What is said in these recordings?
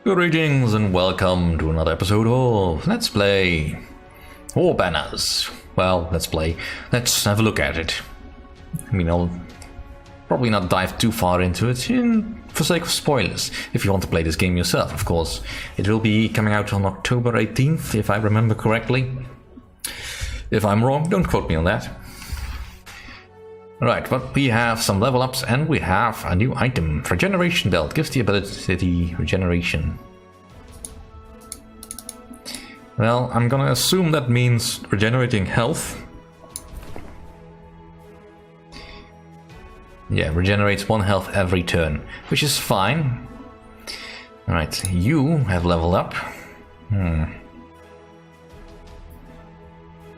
Greetings and welcome to another episode of Let's Play Warbanners. Well, let's play. Let's have a look at it. I mean, I'll probably not dive too far into it for sake of spoilers. If you want to play this game yourself, of course. It will be coming out on October 18th, if I remember correctly. If I'm wrong, don't quote me on that. Right, but we have some level ups and we have a new item. Regeneration belt gives the ability regeneration. Well, I'm gonna assume that means regenerating health. Yeah, regenerates 1 health every turn, which is fine. Alright, you have leveled up.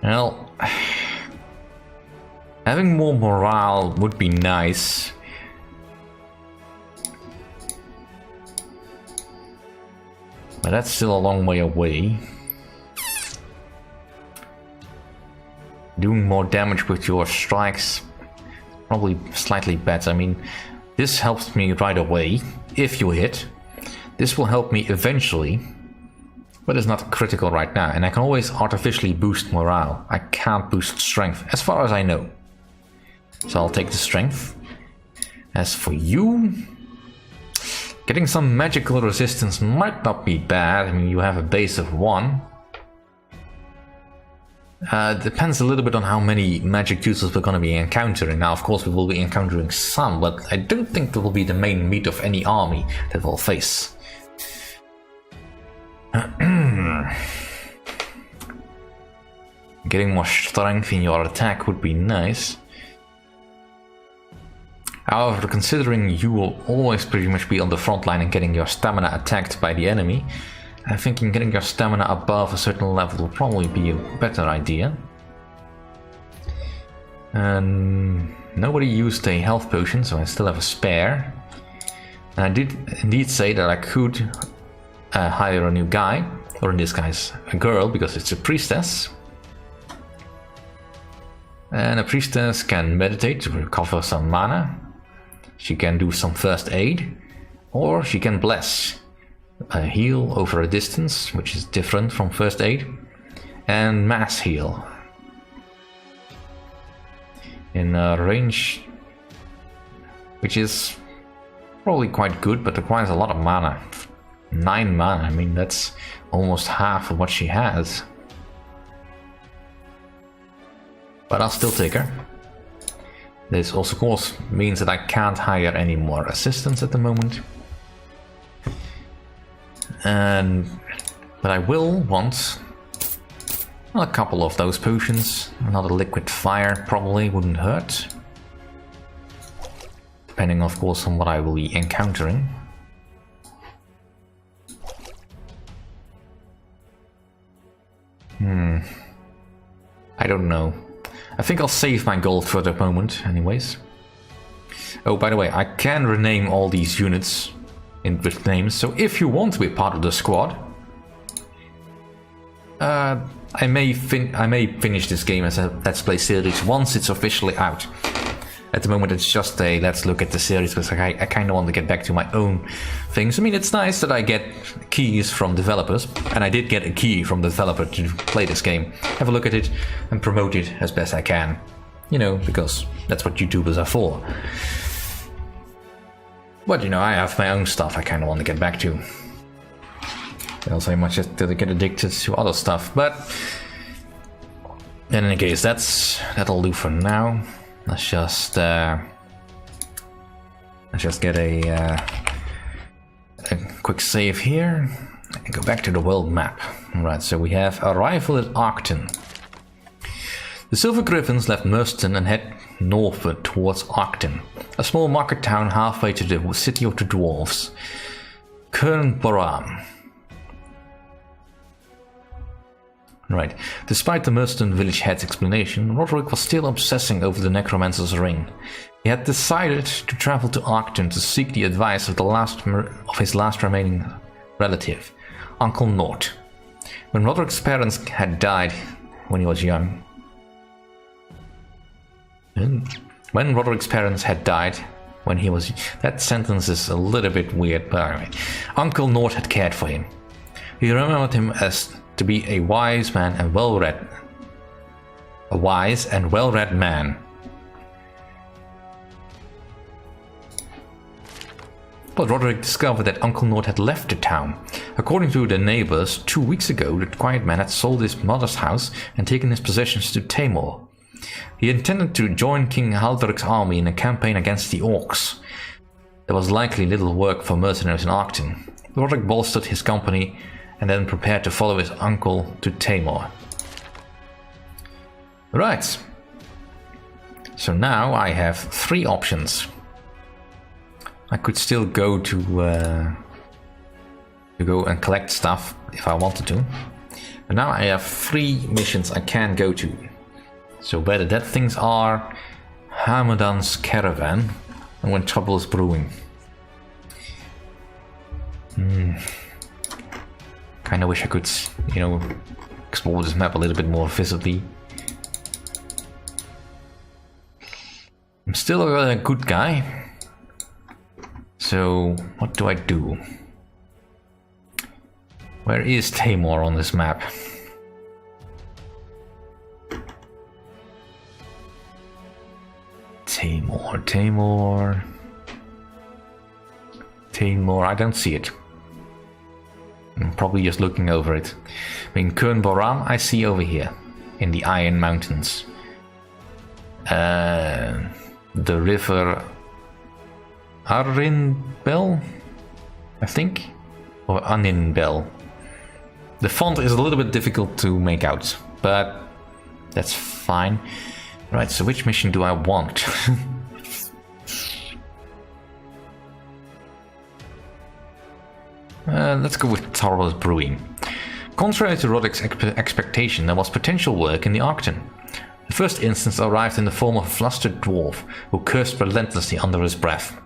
Well, having more morale would be nice. But that's still a long way away. Doing more damage with your strikes, probably slightly better. I mean, this helps me right away, if you hit. This will help me eventually, but it's not critical right now. And I can always artificially boost morale. I can't boost strength, as far as I know. So I'll take the strength. As for you, getting some magical resistance might not be bad. I mean, you have a base of 1. Depends a little bit on how many magic users we're going to be encountering. Now, of course, we will be encountering some, but I don't think that will be the main meat of any army that we'll face. Getting more strength in your attack would be nice. However, considering you will always pretty much be on the front line and getting your stamina attacked by the enemy, I'm thinking getting your stamina above a certain level will probably be a better idea. And nobody used a health potion, so I still have a spare. And I did indeed say that I could hire a new guy, or in this case a girl, because it's a priestess. And a priestess can meditate to recover some mana. She can do some first aid, or she can bless. Heal over a distance, which is different from first aid, and mass heal. In range, which is probably quite good, but requires a lot of mana. 9 mana, I mean that's almost half of what she has. But I'll still take her. This also of course means that I can't hire any more assistants at the moment. But I will want a couple of those potions. Another liquid fire probably wouldn't hurt. Depending of course on what I will be encountering. I don't know. I think I'll save my gold for the moment anyways. Oh, by the way, I can rename all these units with names, so if you want to be part of the squad, I may finish this game as a Let's Play series once it's officially out. At the moment it's just a let's look at the series, because I kind of want to get back to my own things. I mean, it's nice that I get keys from developers, and I did get a key from the developer to play this game. Have a look at it and promote it as best I can. You know, because that's what YouTubers are for. But, you know, I have my own stuff I kind of want to get back to. Also, I might just get addicted to other stuff, but in any case, that'll do for now. Let's just get a quick save here and go back to the world map. Right, so we have arrival at Arcton. The Silver Griffins left Merston and head northward towards Arcton, a small market town halfway to the city of the Dwarves, Kernboram. Right. Despite the Merston village head's explanation, Roderick was still obsessing over the necromancer's ring. He had decided to travel to Arcton to seek the advice of his last remaining relative, Uncle Nort. When Roderick's parents had died when he was young, when he was... That sentence is a little bit weird, but anyway. Uncle Nord had cared for him. He remembered him as to be a wise man and well-read. A wise and well-read man. But Roderick discovered that Uncle Nord had left the town. According to the neighbors, 2 weeks ago the quiet man had sold his mother's house and taken his possessions to Tamor. He intended to join King Haldric's army in a campaign against the orcs. There was likely little work for mercenaries in Arcton. Roderick bolstered his company and then prepared to follow his uncle to Tamor. Right. So now I have 3 options. I could still go to go and collect stuff if I wanted to. But now I have 3 missions I can go to. So where the dead things are, Hamadan's caravan, and when trouble is brewing. Kinda wish I could, you know, explore this map a little bit more visibly. I'm still a good guy. So, what do I do? Where is Tamor on this map? Tamor. I don't see it. I'm probably just looking over it. I mean, Kern Boram I see over here, in the Iron Mountains. The river Arinbel, I think, or Aninbel. The font is a little bit difficult to make out, but that's fine. Right, so which mission do I want? Let's go with Tarvel's Brewing. Contrary to Roderick's expectation, there was potential work in the Arcton. The first instance arrived in the form of a flustered dwarf who cursed relentlessly under his breath.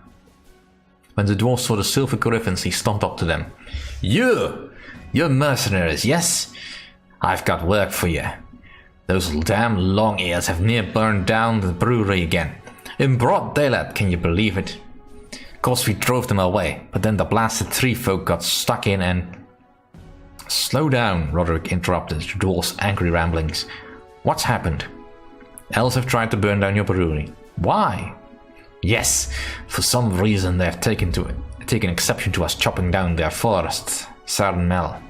When the dwarf saw the silver griffins, he stomped up to them. You're mercenaries, yes? I've got work for you. Those damn long ears have near burned down the brewery again. In broad daylight, can you believe it? Of course we drove them away, but then the blasted tree folk got stuck in and... Slow down, Roderick interrupted the dwarf's angry ramblings. What's happened? Elves have tried to burn down your brewery. Why? Yes, for some reason they have taken exception to us chopping down their forests, Sarn Mel.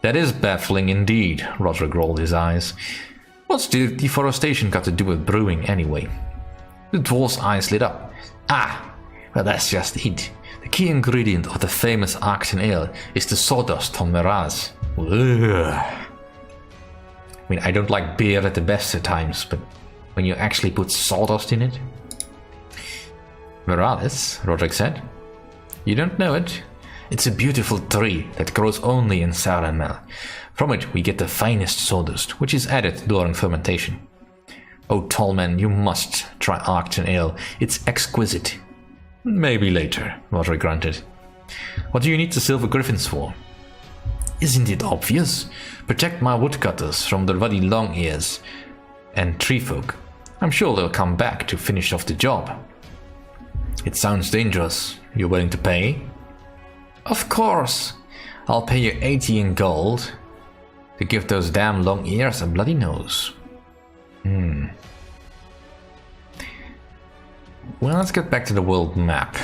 That is baffling indeed, Roderick rolled his eyes. What's deforestation got to do with brewing anyway? The dwarf's eyes lit up. Ah, well that's just it. The key ingredient of the famous Arcton ale is the sawdust from Miraz. Ugh. I mean, I don't like beer at the best of times, but when you actually put sawdust in it... Miralis, Roderick said. You don't know it? It's a beautiful tree that grows only in Sarenmel. From it we get the finest sawdust, which is added during fermentation. Oh, Tallman, you must try Arcton ale. It's exquisite. Maybe later, Roderick grunted. What do you need the silver griffins for? Isn't it obvious? Protect my woodcutters from the ruddy long ears and tree folk. I'm sure they'll come back to finish off the job. It sounds dangerous. You're willing to pay? Of course. I'll pay you 80 in gold to give those damn long ears a bloody nose. Well, let's get back to the world map.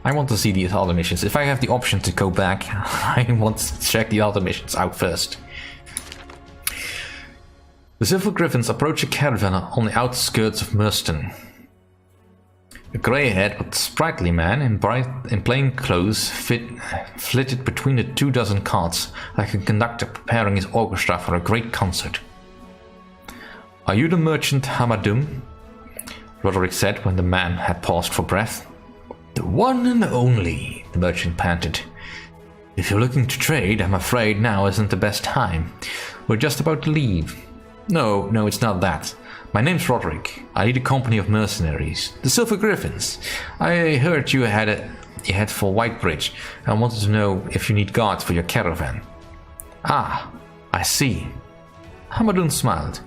I want to see these other missions. If I have the option to go back, I want to check the other missions out first. The Silver Griffins approach a caravan on the outskirts of Merston. A grey-haired but sprightly man in plain clothes flitted between the 24 carts like a conductor preparing his orchestra for a great concert. Are you the merchant Hamadum? Roderick said when the man had paused for breath. The one and only, the merchant panted. If you're looking to trade, I'm afraid now isn't the best time. We're just about to leave. No, it's not that. My name's Roderick. I lead a company of mercenaries, the Silver Griffins. I heard you head for Whitebridge and wanted to know if you need guards for your caravan. Ah, I see. Hamadun smiled.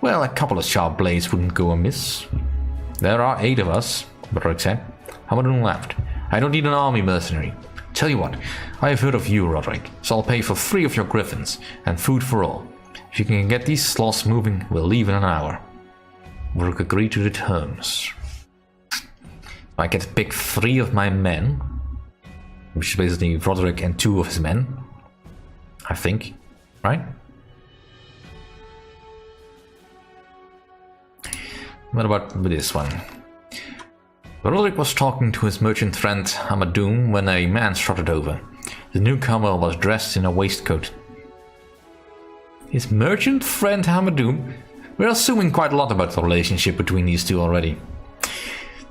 Well, a couple of sharp blades wouldn't go amiss. There are 8 of us, Roderick said. Hamadun laughed. I don't need an army mercenary. Tell you what, I have heard of you, Roderick, so I'll pay for 3 of your griffins, and food for all. If you can get these sloths moving, we'll leave in an hour. Roderick agreed to the terms. I get to pick 3 of my men, which is basically Roderick and 2 of his men, I think, right? What about this one? Roderick was talking to his merchant friend Hamadoum when a man strutted over. The newcomer was dressed in a waistcoat. His merchant friend Hamadoum? We're assuming quite a lot about the relationship between these two already.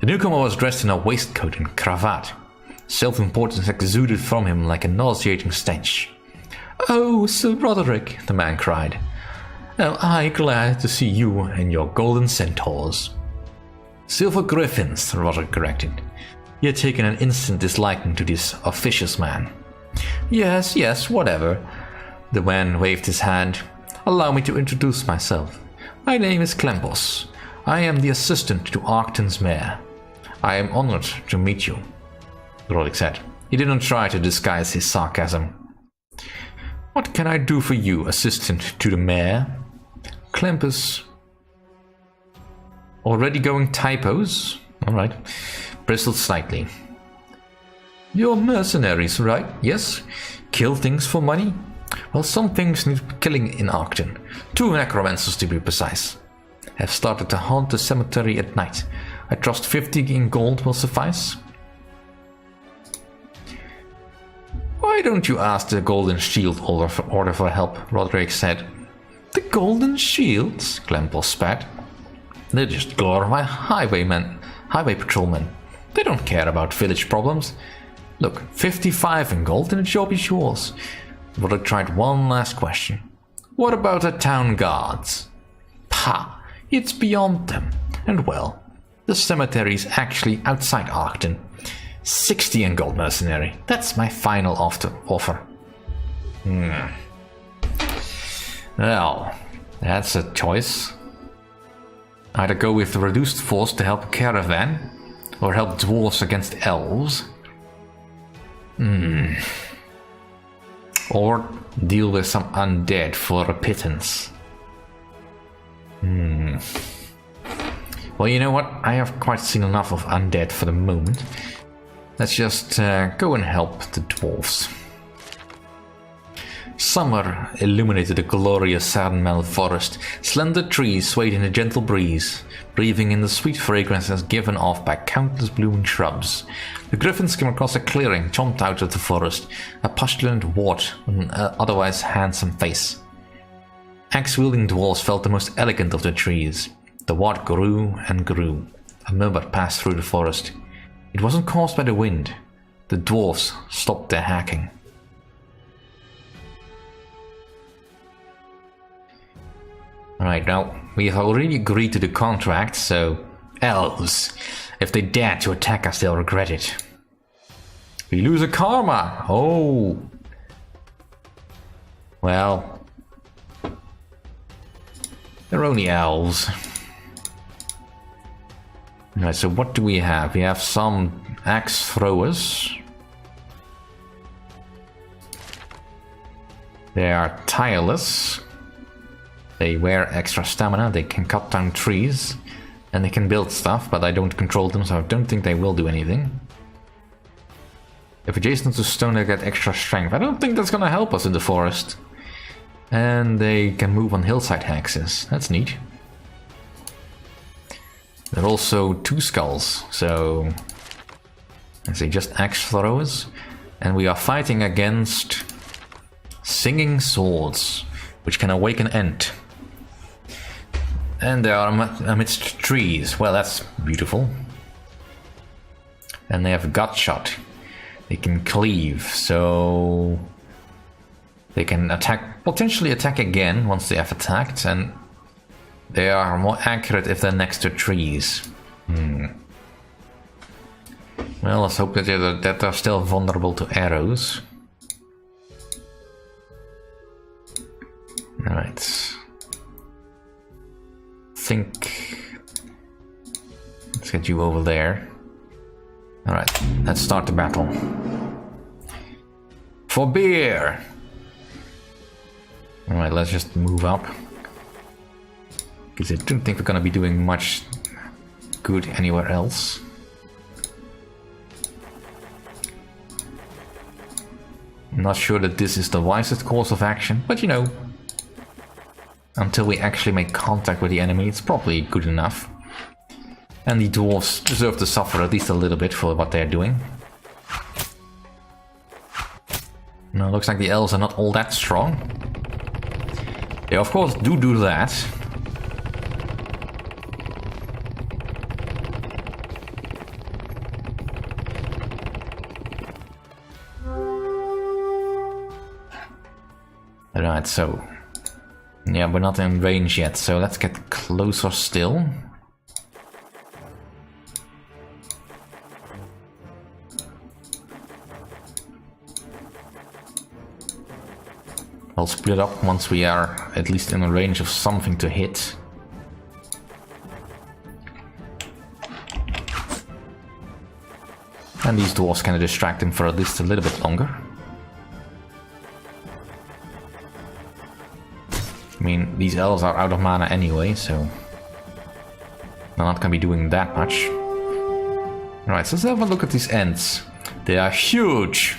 The newcomer was dressed in a waistcoat and cravat. Self-importance exuded from him like a nauseating stench. "Oh, Sir Roderick," the man cried. "Am I glad to see you and your golden centaurs." "Silver griffins," Roderick corrected. He had taken an instant disliking to this officious man. Yes, whatever." The man waved his hand. "Allow me to introduce myself. My name is Klempos. I am the assistant to Arcton's mayor. I am honored to meet you," Roderick said. He didn't try to disguise his sarcasm. "What can I do for you, assistant to the mayor?" Klempos, already going typos? Alright. Bristled slightly. "You're mercenaries, right? Yes? Kill things for money? Well, some things need killing in Arcton. 2 necromancers to be precise. Have started to haunt the cemetery at night. I trust 50 in gold will suffice." "Why don't you ask the Golden Shield order for help?" Roderick said. "The Golden Shields?" Klempos spat. "They're just glorified highway patrolmen. They don't care about village problems. Look, 55 in gold and the job is yours." Roderick tried one last question. "What about the town guards?" "Pah, it's beyond them. And well, the cemetery is actually outside Arcton. 60 in gold mercenary. That's my final offer." Well, that's a choice. Either go with the reduced force to help a caravan, or help dwarves against elves. Or deal with some undead for a pittance. Well, you know what? I have quite seen enough of undead for the moment. Let's just go and help the dwarves. Summer illuminated the glorious Sarnmel forest. Slender trees swayed in a gentle breeze, breathing in the sweet fragrances given off by countless blooming shrubs. The griffins came across a clearing, chomped out of the forest, a postulant wart with an otherwise handsome face. Axe-wielding dwarves felt the most elegant of the trees. The wart grew and grew. A murmur passed through the forest. It wasn't caused by the wind. The dwarves stopped their hacking. Alright, now, we have already agreed to the contract, so... Elves! If they dare to attack us, they'll regret it. We lose a karma! Oh! Well... They're only elves. Alright, so what do we have? We have some axe throwers. They are tireless. They wear extra stamina, they can cut down trees, and they can build stuff, but I don't control them, so I don't think they will do anything. If adjacent to stone, they get extra strength. I don't think that's gonna help us in the forest. And they can move on hillside axes. That's neat. They're also 2 skulls, so... I say just axe throwers. And we are fighting against... singing swords, which can awaken Ent. And they are amidst trees. Well, that's beautiful. And they have gut shot. They can cleave, so... they can attack, potentially attack again once they have attacked, and they are more accurate if they're next to trees. Well, let's hope that they're still vulnerable to arrows. Alright. Let's get you over there. Alright, let's start the battle. For beer! Alright, let's just move up. Because I don't think we're gonna be doing much good anywhere else. I'm not sure that this is the wisest course of action, but you know, until we actually make contact with the enemy, it's probably good enough. And the dwarves deserve to suffer at least a little bit for what they're doing. Now, looks like the elves are not all that strong. They of course do that. Right, so... yeah, we're not in range yet, so let's get closer still. I'll split up once we are at least in a range of something to hit. And these dwarves can distract him for at least a little bit longer. I mean, these elves are out of mana anyway, so they're not gonna be doing that much. Alright, so let's have a look at these ents. They are huge!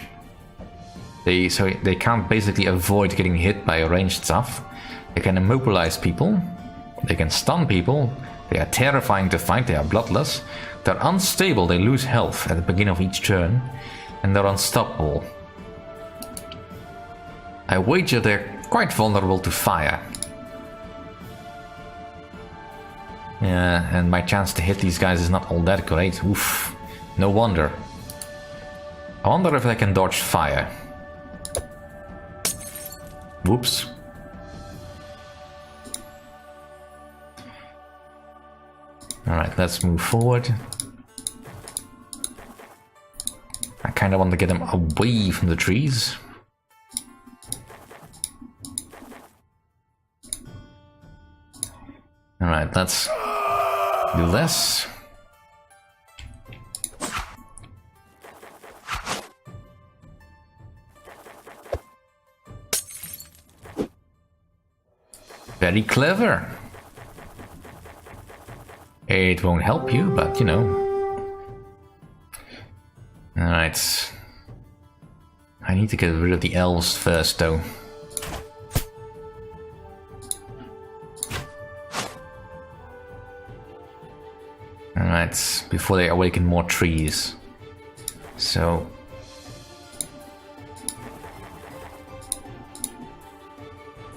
So they can't basically avoid getting hit by ranged stuff. They can immobilize people. They can stun people. They are terrifying to fight. They are bloodless. They're unstable. They lose health at the beginning of each turn. And they're unstoppable. I wager they're quite vulnerable to fire. Yeah, and my chance to hit these guys is not all that great. Oof. No wonder. I wonder if I can dodge fire. Whoops. Alright, let's move forward. I kind of want to get them away from the trees. Alright, let's do this. Very clever. It won't help you, but you know. Alright. I need to get rid of the elves first, though. Alright, before they awaken more trees. So...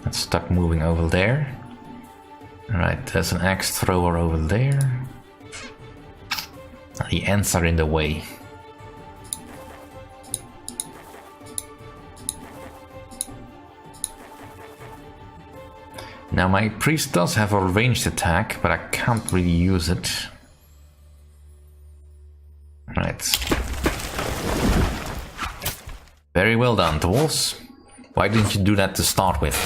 let's start moving over there. Alright, there's an axe thrower over there. The ants are in the way. Now my priest does have a ranged attack, but I can't really use it. Right. Very well done, dwarves. Why didn't you do that to start with?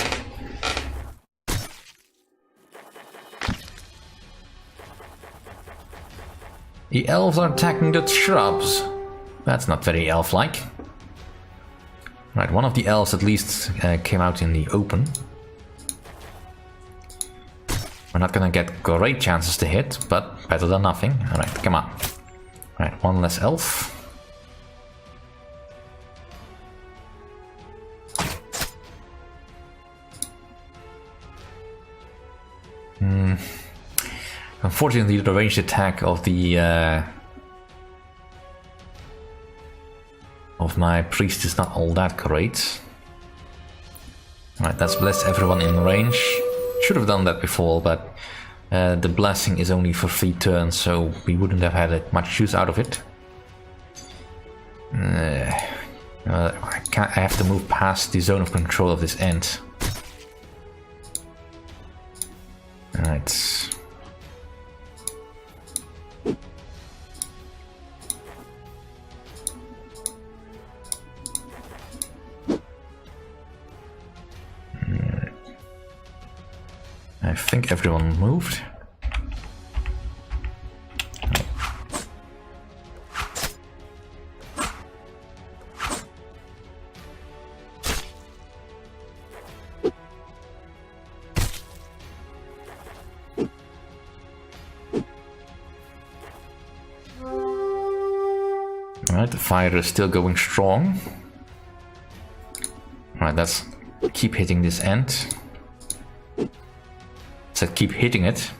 The elves are attacking the shrubs. That's not very elf-like. Right, one of the elves at least came out in the open. We're not gonna get great chances to hit, but better than nothing. Alright, come on. Alright, one less elf. Unfortunately, the ranged attack of the of my priest is not all that great. Alright, let's bless everyone in range. Should have done that before, but the blessing is only for 3 turns, so we wouldn't have had much use out of it. I have to move past the zone of control of this ant. Alright. I think everyone moved. Alright, the fire is still going strong. Alright, let's keep hitting this end. So keep hitting it.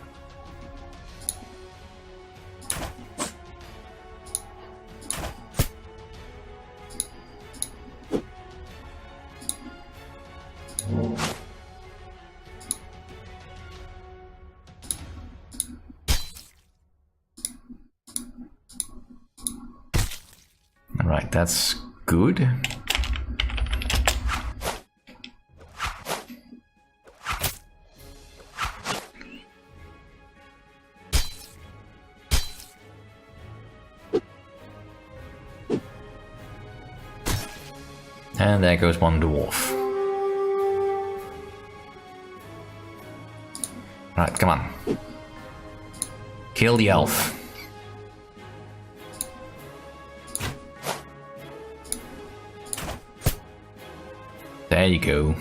Alright, that's good. And there goes one dwarf. Right, come on. Kill the elf. There you go.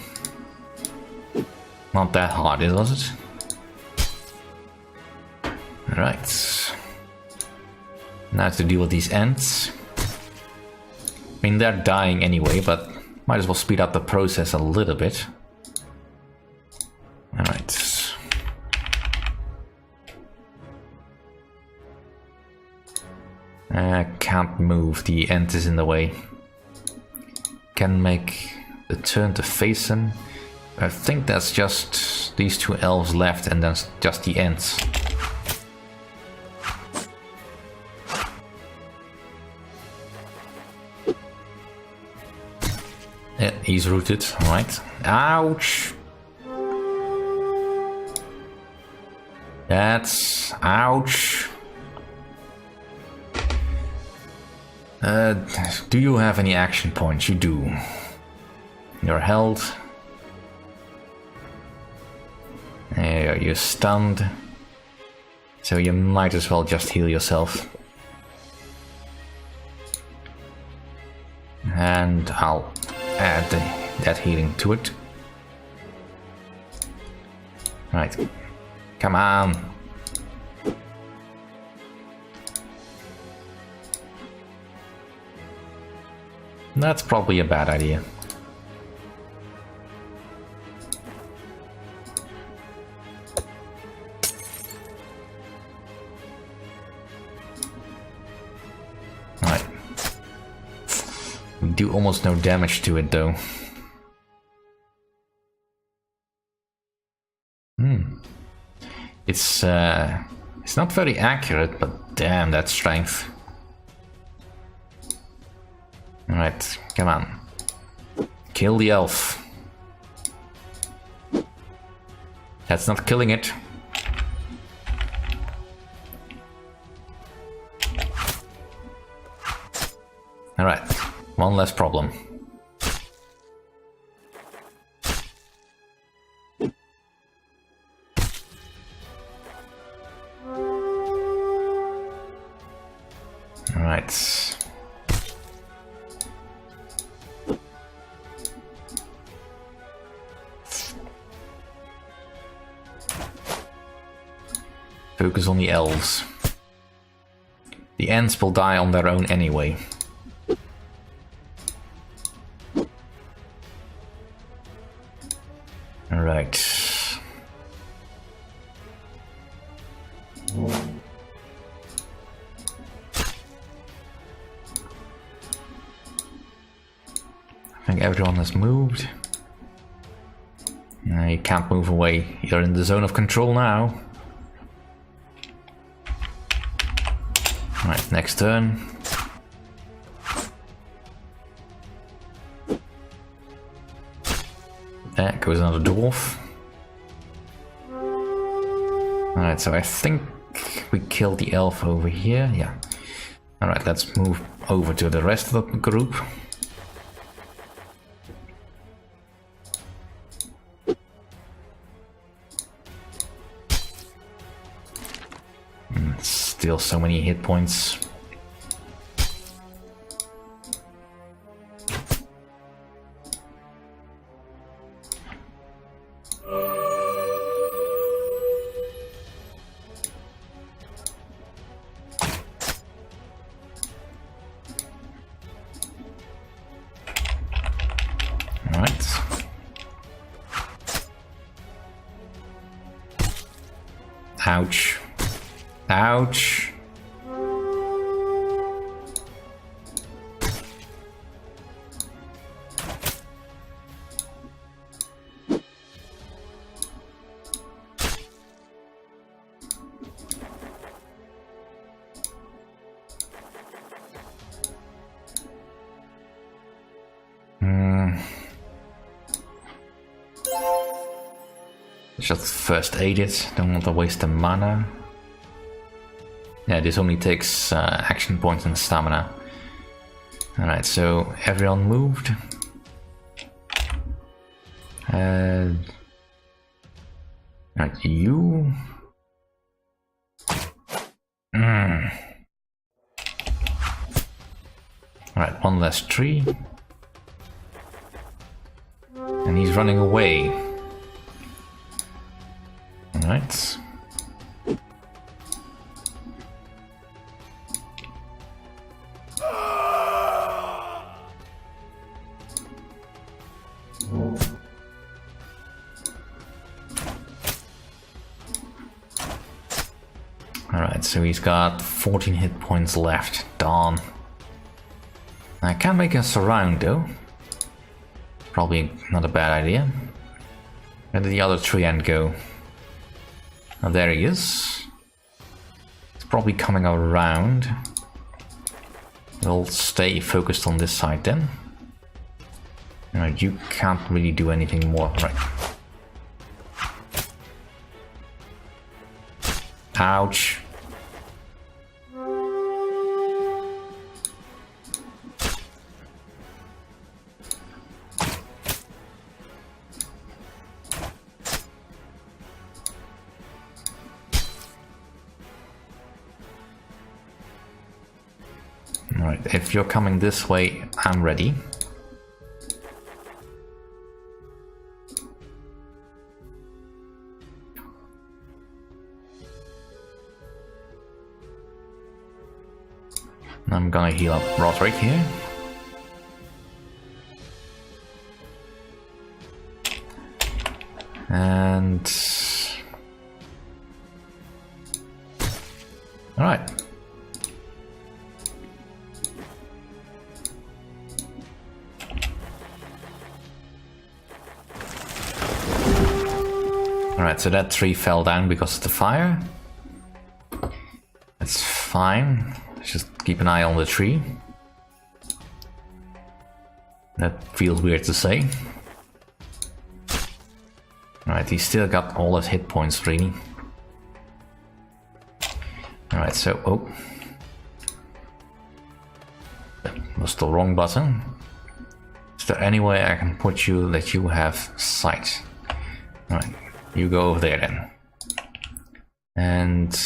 Not that hard, was it? Right. Now to deal with these ants. I mean, they're dying anyway, but might as well speed up the process a little bit. Alright. I can't move, the ant is in the way. Can make the turn to face him. I think that's just these two elves left and then just the ants. Yeah, he's rooted, alright. Ouch! That's... ouch! Do you have any action points? You do. You're held. You're stunned. So you might as well just heal yourself. And I'll add that healing to it. Right. Come on. That's probably a bad idea. Alright. We do almost no damage to it though. It's not very accurate, but damn, that strength. Alright, come on. Kill the elf. That's not killing it. Alright, one less problem. Alright. Focus on the elves. The ants will die on their own anyway. Alright. I think everyone has moved. No, you can't move away. You're in the zone of control now. Right, next turn. There goes another dwarf. Alright, so I think we killed the elf over here. Yeah. Alright, let's move over to the rest of the group. Still so many hit points. Ouch. Ouch. Just first aid it, don't want to waste the mana. Yeah, this only takes action points and stamina. Alright, so everyone moved. Right, you. Alright, one less tree. And he's running away. Alright. Alright, so he's got 14 hit points left. Darn. I can make a surround though. Probably not a bad idea. Where did the other tree end go? Oh, there he is. It's probably coming around. We'll stay focused on this side then. Alright, you can't really do anything more. Right. Ouch. Alright, if you're coming this way, I'm ready. I'm gonna heal up Roderick here. And... Alright. Alright, so that tree fell down because of the fire. That's fine. Just keep an eye on the tree. That feels weird to say. Alright, he's still got all his hit points, really. Alright, so... Oh. That was the wrong button. Is there any way I can put you that you have sight? Alright, you go over there then. And...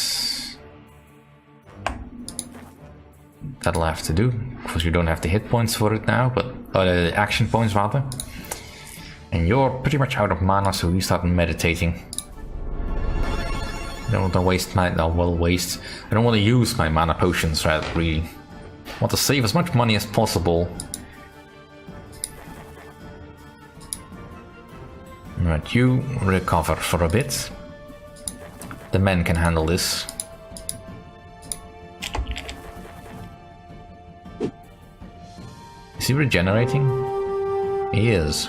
that'll have to do, because you don't have the hit points for it now, but the action points rather. And you're pretty much out of mana, so you start meditating. I don't want to waste my, I don't want to use my mana potions, rather, really. I want to save as much money as possible. Alright, you recover for a bit. The men can handle this. Is he regenerating? He is.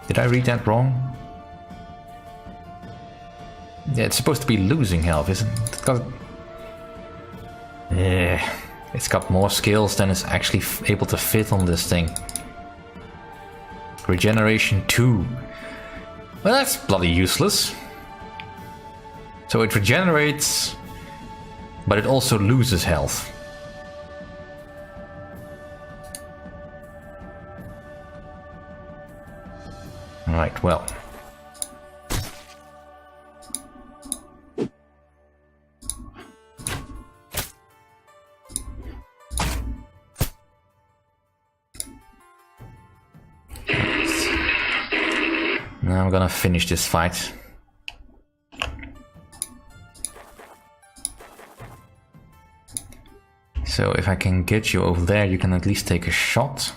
Did I read that wrong? Yeah, it's supposed to be losing health, isn't it? Yeah, it's got more skills than it's actually able to fit on this thing. Regeneration 2. Well, that's bloody useless. So it regenerates, but it also loses health. Right, well. Now I'm gonna finish this fight. So if I can get you over there, you can at least take a shot.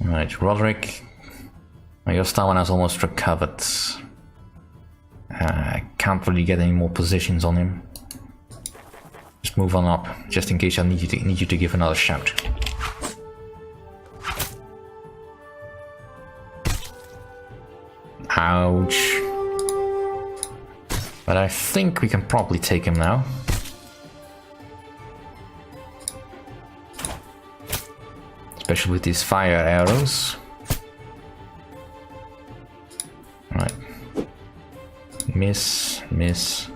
Right, Roderick. Your stamina is almost recovered. I can't really get any more positions on him. Just move on up, just in case I need you to give another shout. Ouch. But I think we can probably take him now. Especially with these fire arrows. Right. Miss, miss.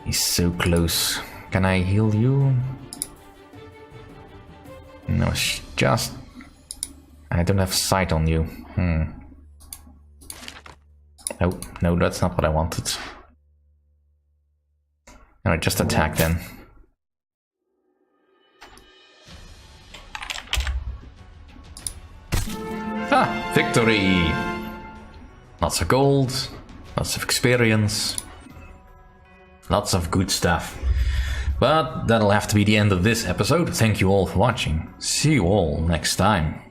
He's so close. Can I heal you? No, it's just... I don't have sight on you. Oh, no, that's not what I wanted. Alright, just attack then. Ah, victory! Lots of gold, lots of experience, lots of good stuff. But that'll have to be the end of this episode. Thank you all for watching. See you all next time.